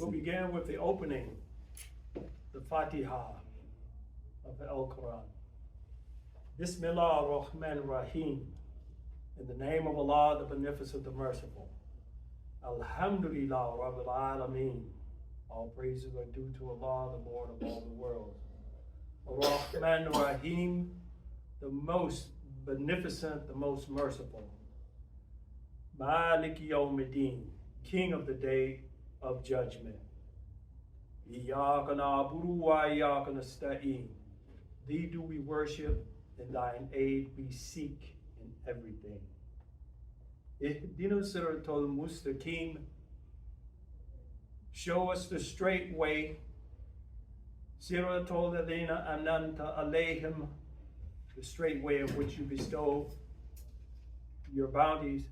We'll begin with the opening, the Fatiha of the Al-Quran. Bismillah ar-Rahman ar-Rahim. In the name of Allah, the Beneficent, the Merciful. Alhamdulillah Rabbil Alameen. All praises are due to Allah, the Lord of all the worlds. Ar-Rahman ar-Rahim, the most beneficent, the most merciful. Maliki Yawmiddin, King of the day of judgment. Iyyaka na'budu wa iyyaka nasta'in. Thee do we worship, and thine aid we seek in everything. Ihdina siratal mustaqim. Show us the straight way. Siratal ladina an'amta alayhim, the straight way of which you bestow your bounties.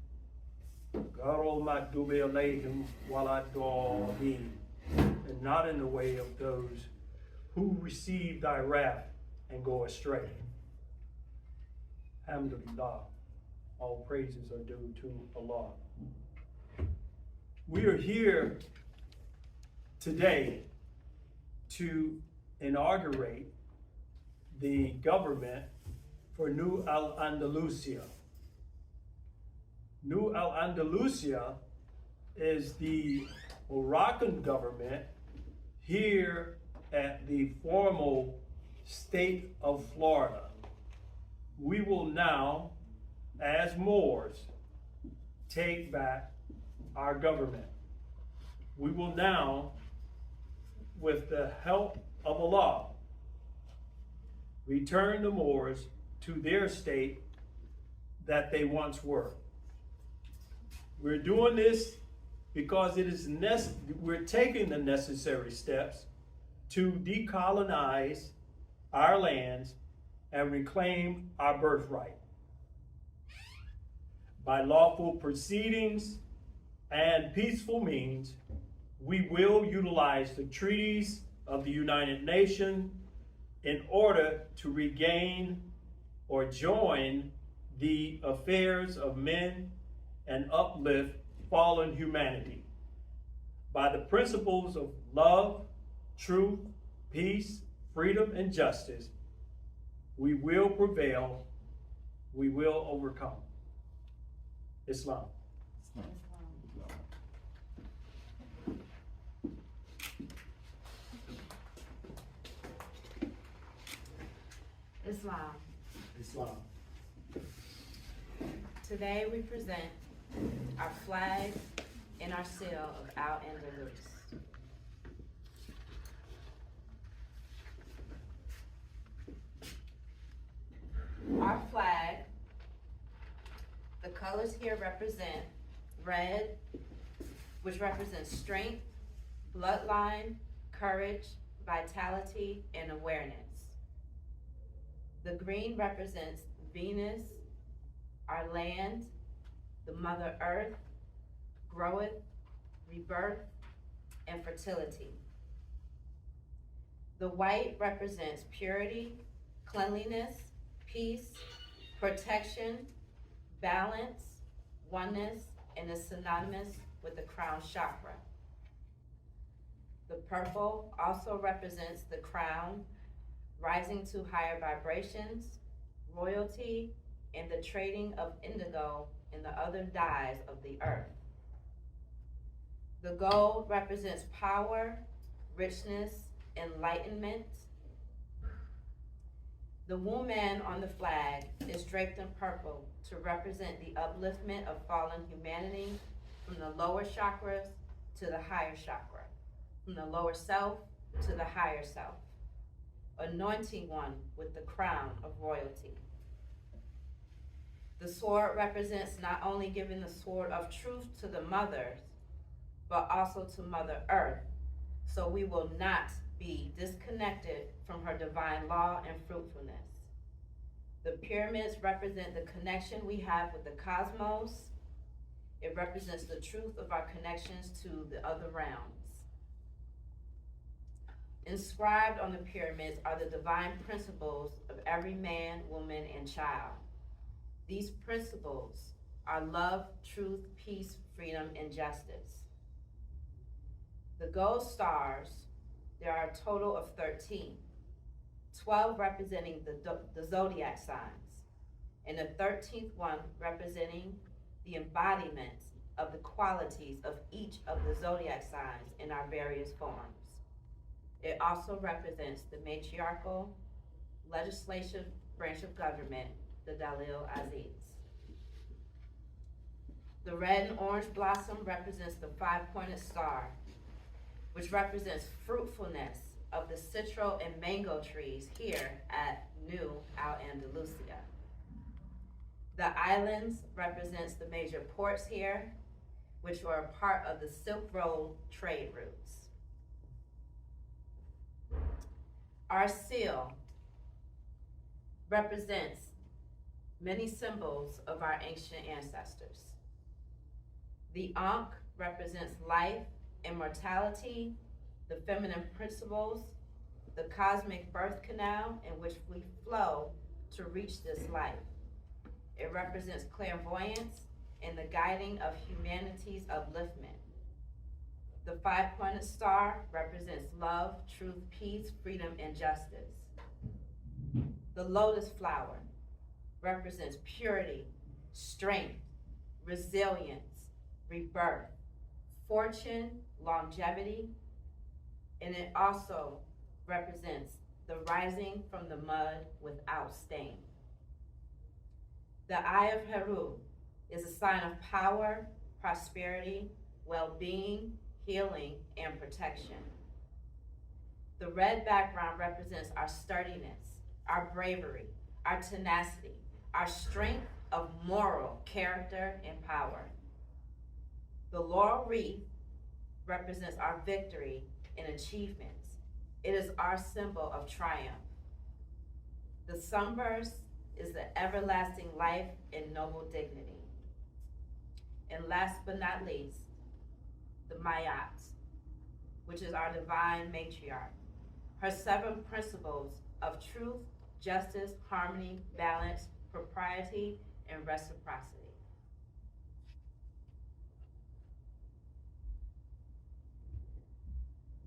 Garul magdubi alayhim waladdaleen, and not in the way of those who receive thy wrath and go astray. Alhamdulillah, all praises are due to Allah. We are here today to inaugurate the government for New Andalusia. New Andalusia is the Moroccan government here at the formal state of Florida. We will now, as Moors, take back our government. We will now, with the help of Allah, return the Moors to their state that they once were. We're doing this because it is we're taking the necessary steps to decolonize our lands and reclaim our birthright. By lawful proceedings and peaceful means, we will utilize the treaties of the United Nations in order to regain or join the affairs of men and uplift fallen humanity. By the principles of love, truth, peace, freedom, and justice, we will prevail, we will overcome. Islam. Islam. Islam. Today we present our flag and our seal of Al-Andalus. Our flag, the colors here represent red, which represents strength, bloodline, courage, vitality, and awareness. The green represents Venus, our land, the Mother Earth, growth, rebirth, and fertility. The white represents purity, cleanliness, peace, protection, balance, oneness, and is synonymous with the crown chakra. The purple also represents the crown, rising to higher vibrations, royalty, and the trading of indigo and the other dyes of the earth. The gold represents power, richness, enlightenment. The woman on the flag is draped in purple to represent the upliftment of fallen humanity from the lower chakras to the higher chakra, from the lower self to the higher self, anointing one with the crown of royalty. The sword represents not only giving the sword of truth to the mothers, but also to Mother Earth, so we will not be disconnected from her divine law and fruitfulness. The pyramids represent the connection we have with the cosmos. It represents the truth of our connections to the other realms. Inscribed on the pyramids are the divine principles of every man, woman, and child. These principles are love, truth, peace, freedom, and justice. The gold stars, there are a total of 13, 12 representing the zodiac signs, and the 13th one representing the embodiment of the qualities of each of the zodiac signs in our various forms. It also represents the matriarchal legislative branch of government, the Dalil Aziz. The red and orange blossom represents the five-pointed star, which represents fruitfulness of the citro and mango trees here at New Andalusia. The islands represents the major ports here, which were a part of the Silk Road trade routes. Our seal represents many symbols of our ancient ancestors. The Ankh represents life, immortality, the feminine principles, the cosmic birth canal in which we flow to reach this life. It represents clairvoyance and the guiding of humanity's upliftment. The five-pointed star represents love, truth, peace, freedom, and justice. The lotus flower represents purity, strength, resilience, rebirth, fortune, longevity, and it also represents the rising from the mud without stain. The Eye of Heru is a sign of power, prosperity, well-being, healing, and protection. The red background represents our sturdiness, our bravery, our tenacity, our strength of moral character and power. The laurel wreath represents our victory and achievements. It is our symbol of triumph. The sunburst is the everlasting life and noble dignity. And last but not least, the Mayat, which is our divine matriarch. Her 7 principles of truth, justice, harmony, balance, propriety, and reciprocity.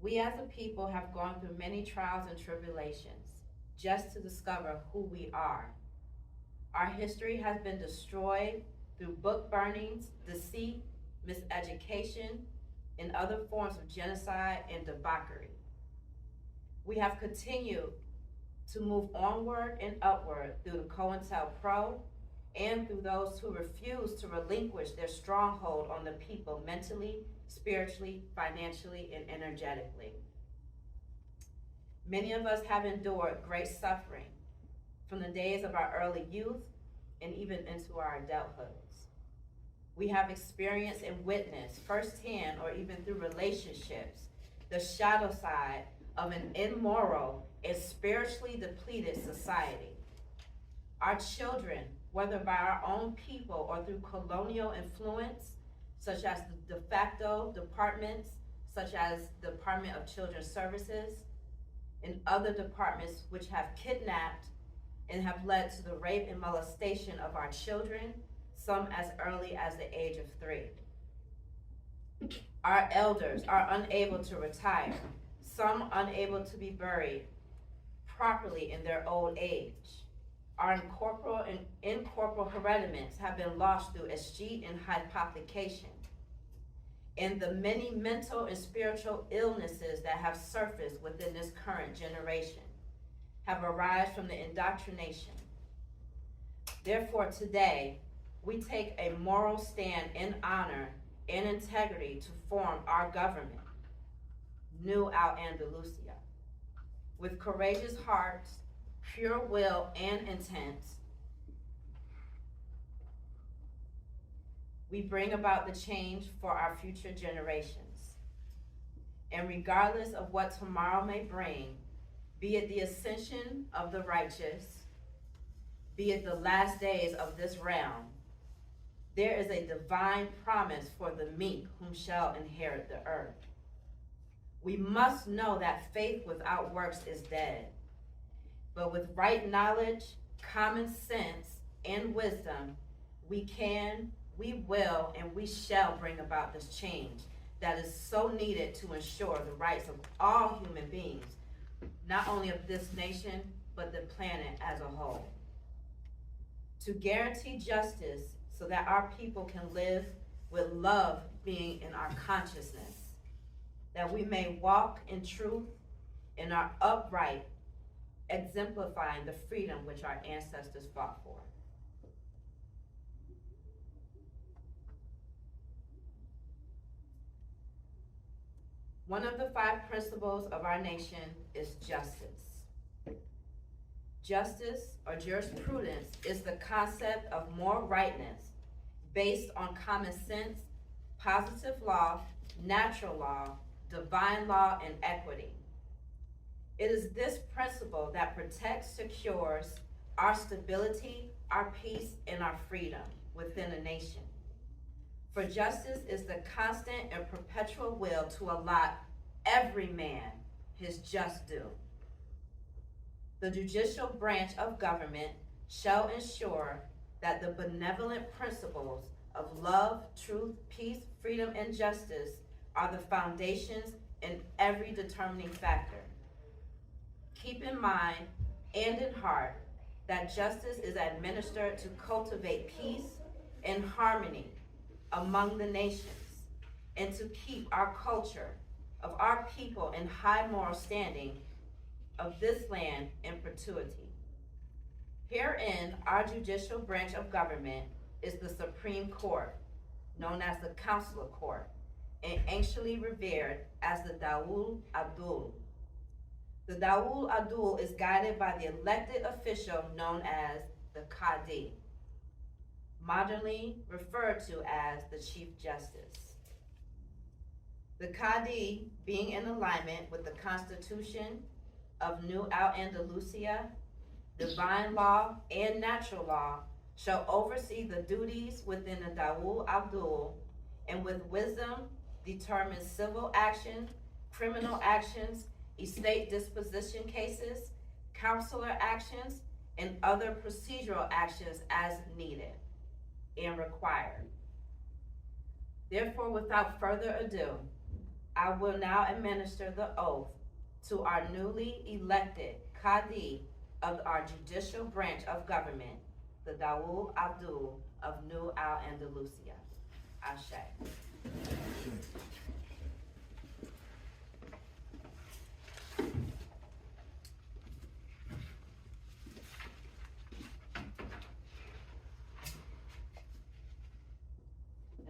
We as a people have gone through many trials and tribulations just to discover who we are. Our history has been destroyed through book burnings, deceit, miseducation, and other forms of genocide and debauchery. We have continued to move onward and upward through the COINTELPRO and through those who refuse to relinquish their stronghold on the people mentally, spiritually, financially, and energetically. Many of us have endured great suffering from the days of our early youth and even into our adulthoods. We have experienced and witnessed firsthand or even through relationships the shadow side of an immoral and spiritually depleted society. Our children, whether by our own people or through colonial influence, such as the de facto departments, such as the Department of Children's Services, and other departments which have kidnapped and have led to the rape and molestation of our children, some as early as the age of 3. Our elders are unable to retire, some unable to be buried properly in their old age. Our incorporeal hereditaments have been lost through escheat and hypothecation. And the many mental and spiritual illnesses that have surfaced within this current generation have arisen from the indoctrination. Therefore, today, we take a moral stand in honor and integrity to form our government, New Andalusia, with courageous hearts, pure will, and intent. We bring about the change for our future generations. And regardless of what tomorrow may bring, be it the ascension of the righteous, be it the last days of this realm, there is a divine promise for the meek whom shall inherit the earth. We must know that faith without works is dead. But with right knowledge, common sense, and wisdom, we can, we will, and we shall bring about this change that is so needed to ensure the rights of all human beings, not only of this nation, but the planet as a whole. To guarantee justice so that our people can live with love being in our consciousness, that we may walk in truth and are upright, exemplifying the freedom which our ancestors fought for. One of the 5 principles of our nation is justice. Justice or jurisprudence is the concept of moral rightness based on common sense, positive law, natural law, divine law, and equity. It is this principle that protects, secures our stability, our peace, and our freedom within a nation. For justice is the constant and perpetual will to allot every man his just due. The judicial branch of government shall ensure that the benevolent principles of love, truth, peace, freedom, and justice are the foundations and every determining factor. Keep in mind and in heart that justice is administered to cultivate peace and harmony among the nations and to keep our culture of our people in high moral standing of this land in perpetuity. Herein, our judicial branch of government is the Supreme Court, known as the Consular Court, and anciently revered as the Dawul Abdul. The Dawul Abdul is guided by the elected official known as the Qadi, modernly referred to as the Chief Justice. The Qadi, being in alignment with the Constitution of New Andalusia, divine law, and natural law, shall oversee the duties within the Dawul Abdul, and with wisdom determine civil actions, criminal actions, estate disposition cases, consular actions, and other procedural actions as needed and required. Therefore, without further ado, I will now administer the oath to our newly elected Qadi of our judicial branch of government, the Dawul Abdul of New Andalusia. Ashe.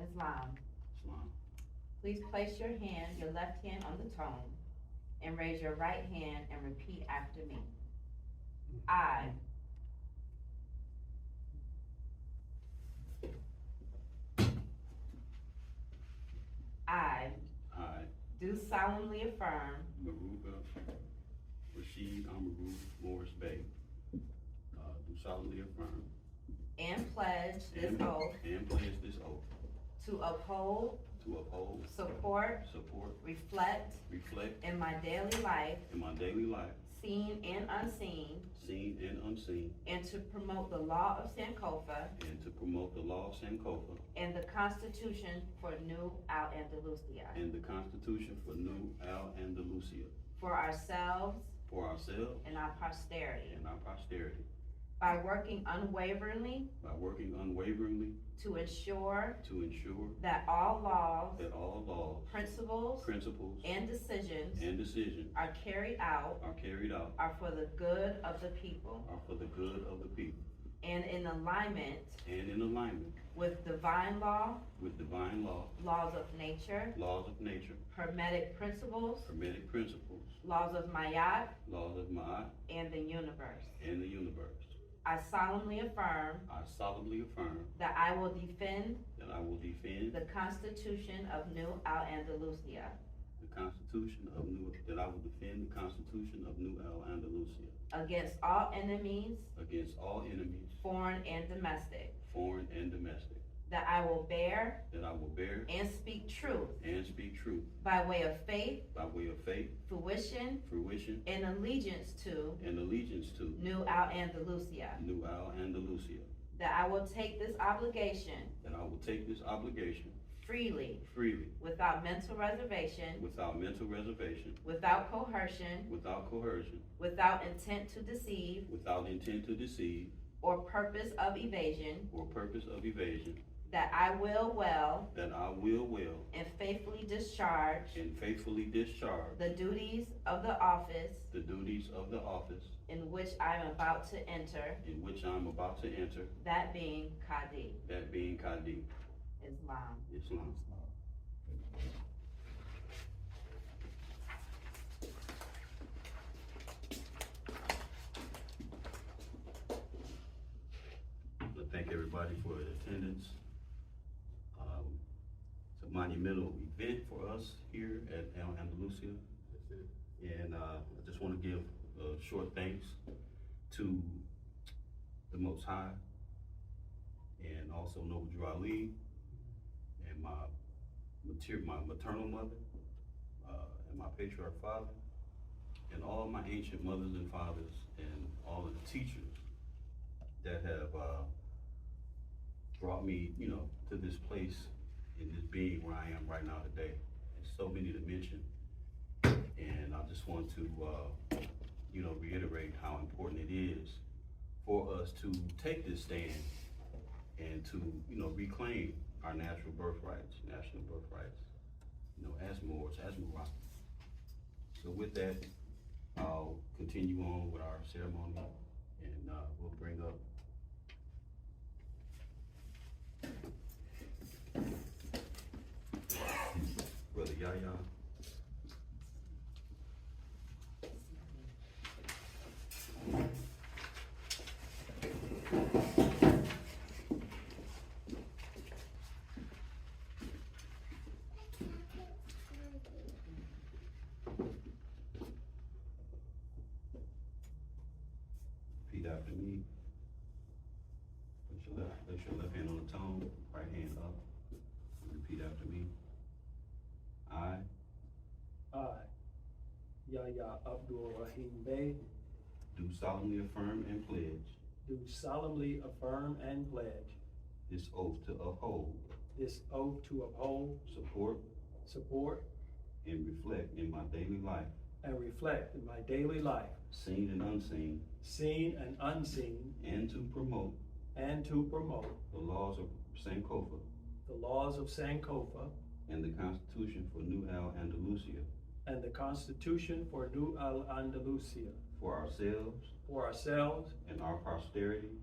Islam. Please place your left hand on the tone, and raise your right hand and repeat after me. I do solemnly affirm Maruga Rashid Amaru Morris Bay, do solemnly affirm and pledge this oath and pledge this oath to uphold, support, reflect in my daily life, seen and unseen, and to promote the law of Sankofa and the Constitution for New Andalusia, for ourselves and our posterity, by working unwaveringly to ensure that all laws, principles, and decisions are carried out are for the good of the people and in alignment with divine law, laws of nature, hermetic principles, laws of Mayat, and the universe. I solemnly affirm that I will defend the Constitution of New Andalusia against all enemies, foreign and domestic, that I will bear and speak truth by way of faith, fruition, and allegiance to New Andalusia, that I will take this obligation freely, freely, without mental reservation, without mental reservation, without coercion, without coercion, without intent to deceive, without intent to deceive, or purpose of evasion, or purpose of evasion, that I will well that I will well and faithfully discharge and faithfully discharge the duties of the office the duties of the office in which I am about to enter, in which I am about to enter, that being Qadi, that being Qadi, Islam. Islam. I thank everybody for the attendance. It's a monumental event for us here at Andalusia. And I just want to give short thanks to the Most High and also Noble Drew Ali and my maternal mother and my patriarch father and all my ancient mothers and fathers and all of the teachers that have brought me, to this place in this being where I am right now today. There's so many to mention. And I just want to, reiterate how important it is for us to take this stand and to, reclaim our national birthrights, as Moors, as Moroccan. So with that, I'll continue on with our ceremony, and we'll bring up Brother Yahya. Repeat after me. Place your left hand on the tongue, right hand up. Repeat after me. I, Yahya Abdul Rahim Bey, do solemnly affirm and pledge do solemnly affirm and pledge this oath to uphold, this oath to uphold, support, and reflect in my daily life, and reflect in my daily life, seen and unseen, seen and unseen, and to promote the laws of Sankofa laws of Sankofa and the Constitution for New Andalusia and the Constitution for New Andalusia for ourselves and our posterity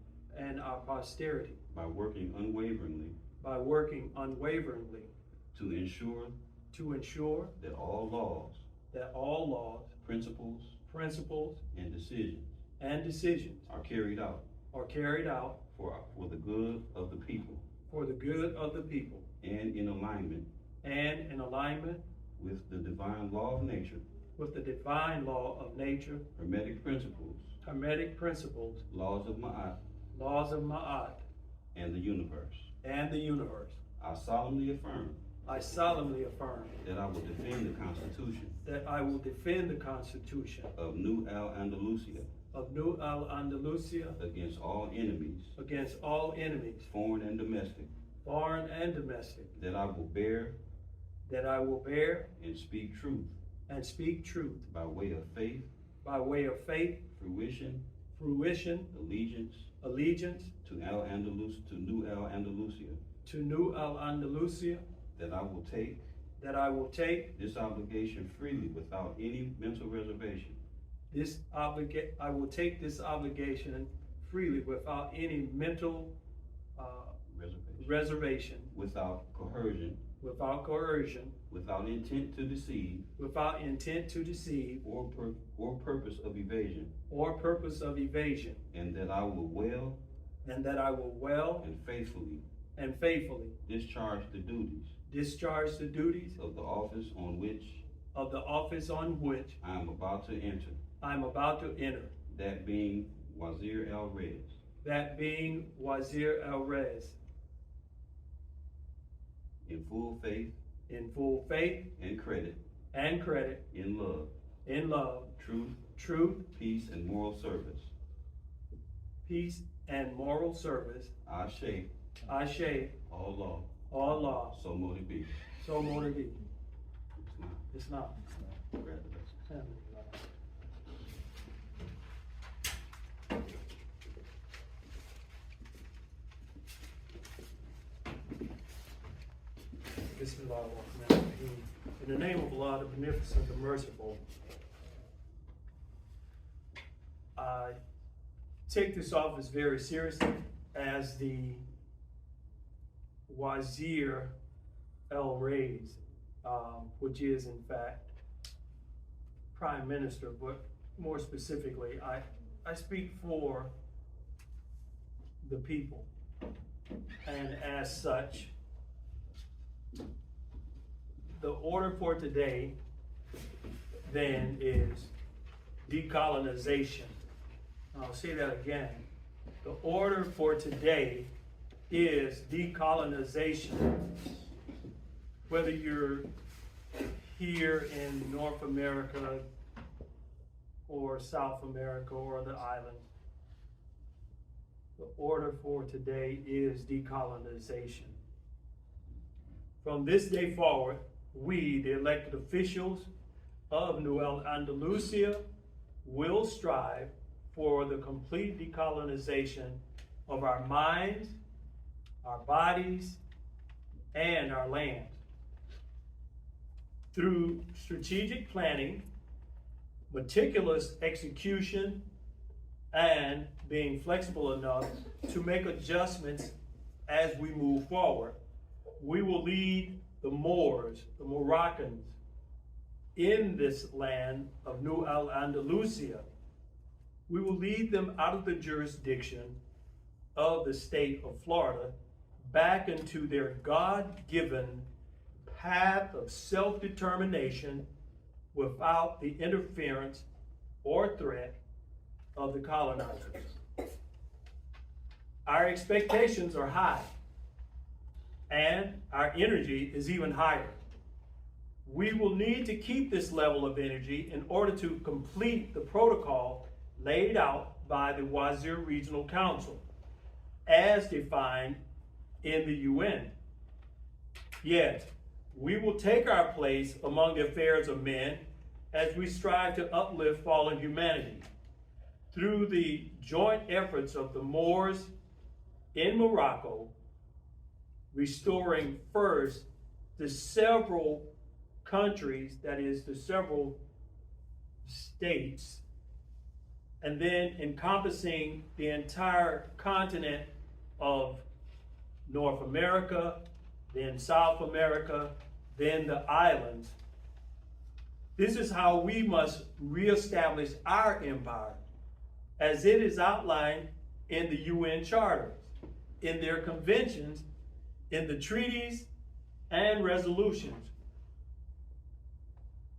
our posterity by working unwaveringly to ensure that all laws, principles, and decisions are carried out for the good of the people and in alignment with the divine law of nature, Hermetic principles, laws of Ma'at, and the universe. I solemnly affirm that I will defend the Constitution of New Andalusia against all enemies, foreign and domestic, that I will bear and speak truth by way of faith, fruition, allegiance to New Andalusia, that I will take this obligation freely without any mental reservation, I will take this obligation freely without any mental reservation, without coercion, without intent to deceive, or purpose of evasion, and that I will well and faithfully discharge the duties of the office on which I am about to enter, that being Wazir al-Rez, in full faith and credit, in love, truth, peace, and moral service. I shake all or law, so mote it be. so mote it be. It's not. It's not. Congratulations. Bismillah ar-Rahman ar-Rahim. In the name of Allah, the Beneficent, the Merciful, I take this office very seriously as the Wazir al-Rays, which is in fact Prime Minister, but more specifically, I speak for the people. And as such, the order for today then is decolonization. I'll say that again. The order for today is decolonization. Whether you're here in North America or South America or the islands, the order for today is decolonization. From this day forward, we, the elected officials of New Andalusia, will strive for the complete decolonization of our minds, our bodies, and our land. Through strategic planning, meticulous execution, and being flexible enough to make adjustments as we move forward, we will lead the Moors, the Moroccans, in this land of New Andalusia. We will lead them out of the jurisdiction of the state of Florida back into their God-given path of self-determination without the interference or threat of the colonizers. Our expectations are high, and our energy is even higher. We will need to keep this level of energy in order to complete the protocol laid out by the Wazir Regional Council as defined in the UN. Yet, we will take our place among the affairs of men as we strive to uplift fallen humanity through the joint efforts of the Moors in Morocco, restoring first the several countries, that is, the several states, and then encompassing the entire continent of North America, then South America, then the islands. This is how we must reestablish our empire, as it is outlined in the UN charters, in their conventions, in the treaties and resolutions.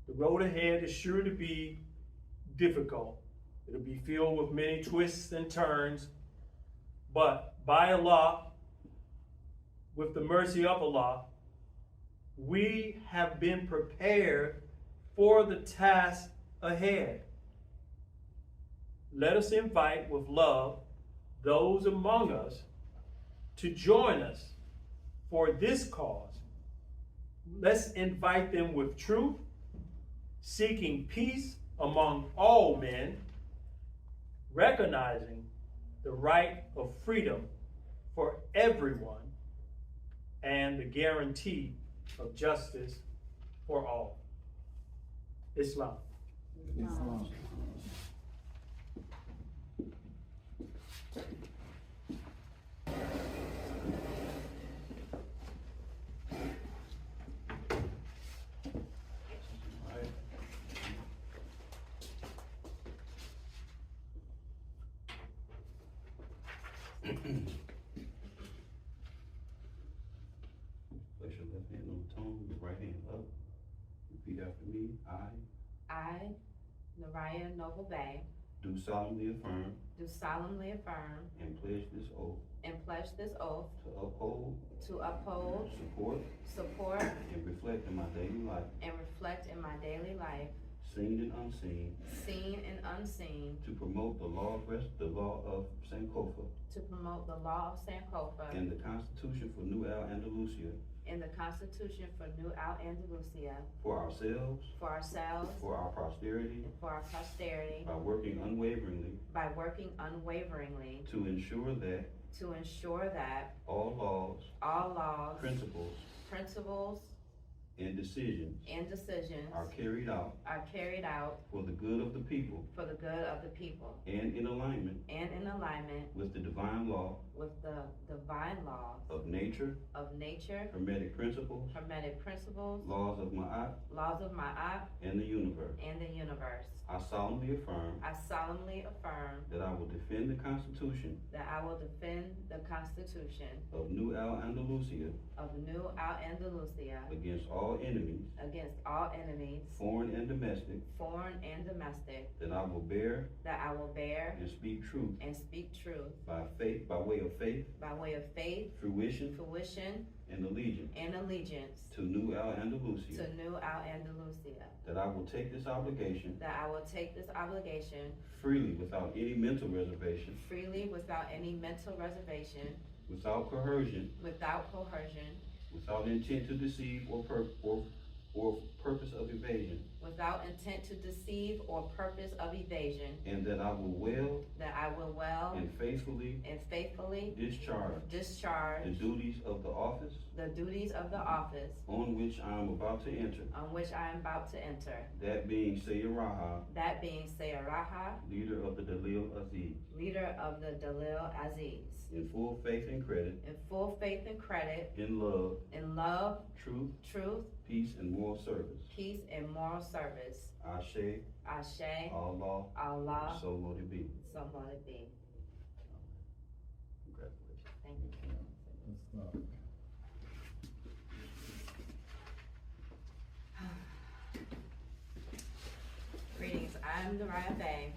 The road ahead is sure to be difficult. It'll be filled with many twists and turns, but by Allah, with the mercy of Allah, we have been prepared for the task ahead. Let us invite with love those among us to join us for this cause. Let's invite them with truth, seeking peace among all men, recognizing the right of freedom for everyone, and the guarantee of justice for all. Islam. Islam. Place your left hand on the tongue, your right hand up. Repeat after me. I, Naraya Noble Bay, Do solemnly affirm do solemnly affirm and pledge this oath and pledge this oath to uphold, support, support, and reflect in my daily life and reflect in my daily life seen and unseen, seen and unseen, to promote the law of Sankofa to promote the law of Sankofa and the Constitution for New Andalusia and the Constitution for New Andalusia for ourselves, for ourselves, for our posterity, and for our posterity, by working unwaveringly to ensure that all all laws, principles, and decisions and decisions are carried out for the good of the people and in alignment with the divine law of nature, hermetic principles, laws of Ma'at, and the universe. I solemnly affirm that I will defend the Constitution of New Andalusia against all enemies, foreign and domestic, that I will bear and speak truth by way of faith, fruition, and allegiance to New Andalusia, that I will take this obligation freely without any mental reservation, without coercion, without intent to deceive or purpose of evasion, and that I will well and faithfully discharge the duties of the office on which I am about to enter. That being Sayaraha, leader of the Dalil Aziz, in full faith and credit, in love, truth, peace, and moral service. Ashe, Allah, so mote it be. Congratulations. Thank you. Greetings, I'm Naraya Bay,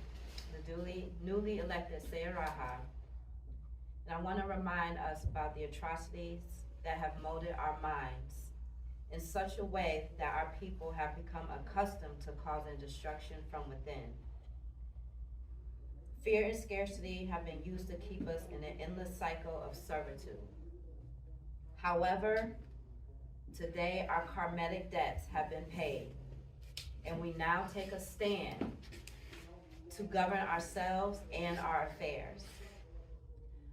the newly elected Sayaraha, and I want to remind us about the atrocities that have molded our minds in such a way that our people have become accustomed to causing destruction from within. Fear and scarcity have been used to keep us in an endless cycle of servitude. However, today our karmic debts have been paid, and we now take a stand to govern ourselves and our affairs.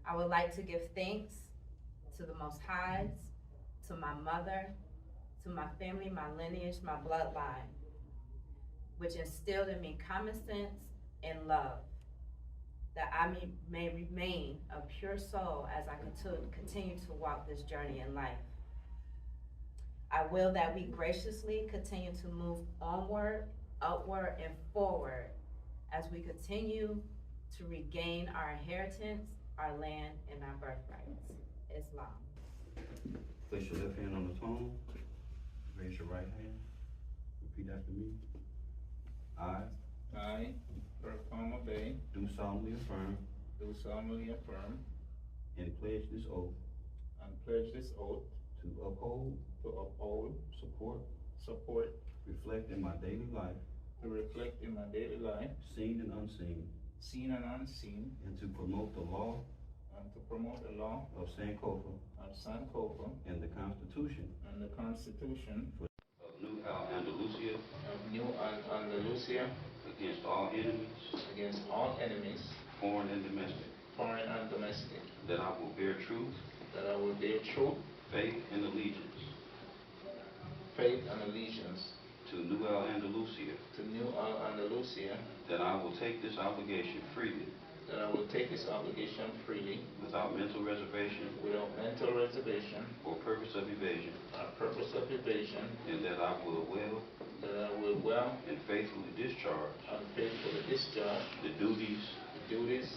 I would like to give thanks to the Most Highs, to my mother, to my family, my lineage, my bloodline, which instilled in me common sense and love, that I may remain a pure soul as I continue to walk this journey in life. I will that we graciously continue to move onward, upward, and forward as we continue to regain our inheritance, our land, and our birthrights. Islam. Place your left hand on the throne. Raise your right hand. Repeat after me. I, Performer Bay, do solemnly affirm and pledge this oath to uphold, support, reflect in my daily life, seen and unseen, and to promote the law of Sankofa and the Constitution of New Andalusia against all enemies, foreign and domestic, that I will bear truth, faith and allegiance to New Andalusia, that I will take this obligation freely without mental reservation or purpose of evasion, and that I will well and faithfully discharge the duties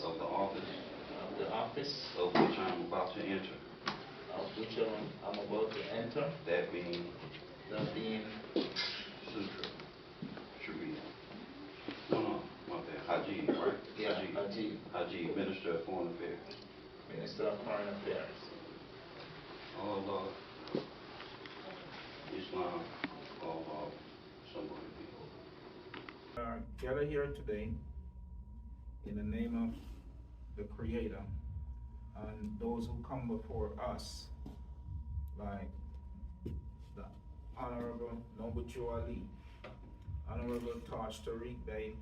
of the office of which I am about to enter. That being Sutra, Sharia. No, my bad. Haji, right? Yeah, Haji, Minister of Foreign Affairs. Allah, Islam, Allah, somebody be holy. gather here today in the name of the Creator and those who come before us, like the Honorable Noble Joe Ali, Honorable Taj Tariq Bey,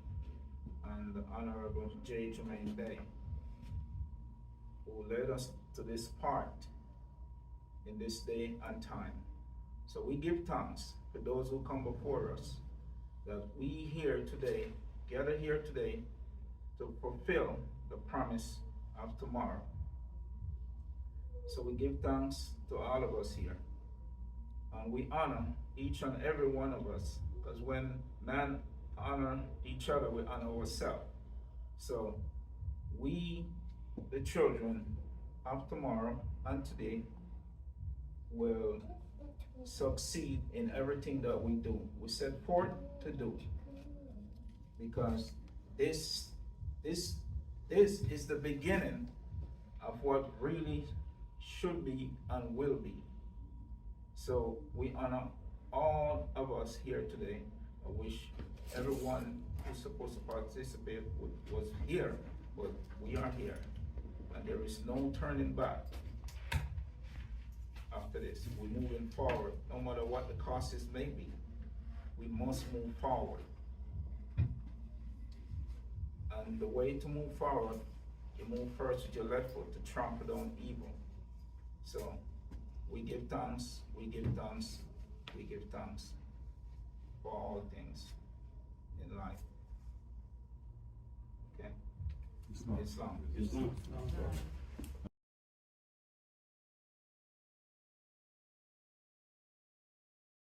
and the Honorable J. Jermaine Bey, who led us to this part in this day and time. So we give thanks for those who come before us, that we here today, gather here today to fulfill the promise of tomorrow. So we give thanks to all of us here. And we honor each and every one of us, because when man honor each other, we honor ourselves. So we, the children of tomorrow and today, will succeed in everything that we do. We set forth to do, because this is the beginning of what really should be and will be. So we honor all of us here today. I wish everyone who's supposed to participate was here, but we are here, and there is no turning back. After this, we're moving forward, no matter what the costs may be. We must move forward. And the way to move forward, you move first with your left foot to trample down evil. So we give thanks, we give thanks, we give thanks for all things in life. Okay? Islam. Islam.